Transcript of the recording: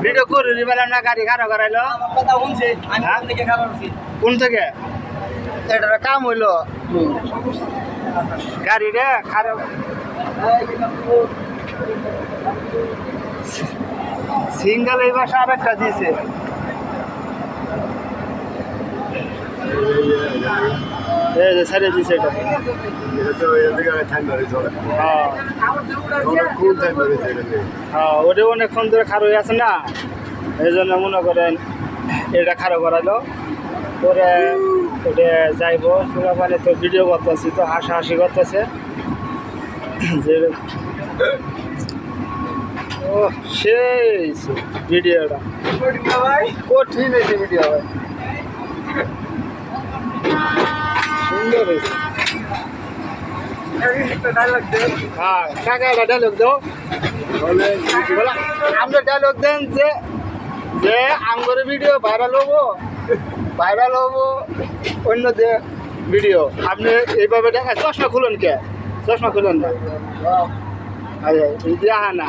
video করে দিবেন না গাড়ি খারাপ করাইলো কোন থেকে এটা কাম হইলো গাড়ি রে খারাপ সিঙ্গেল এই মাসে আরেকটা দিয়েছে ছেড়ে দিয়েছে এটা হ্যাঁ ওটা অনেকক্ষণ ধরে খারাপ হয়ে আছে না এই জন্য মনে করেন এটা খারাপ করালো পরে ওটা যাইব পুরো মানে তো ভিডিও করতেছি তো হাসাহাসি করতেছে যে ও সেই ভিডিওটা কঠিন হয়েছে ভিডিও ভাই সুন্দর হয়েছে হ্যাঁ কাকা একটা ডায়লগ দাও আমরা ডায়লগ দেন যে আমার ভিডিও ভাইরাল হবো অন্য যে ভিডিও আপনি এইভাবে দেখা চশমা খুলুন কে চশমা খুলুন না আচ্ছা না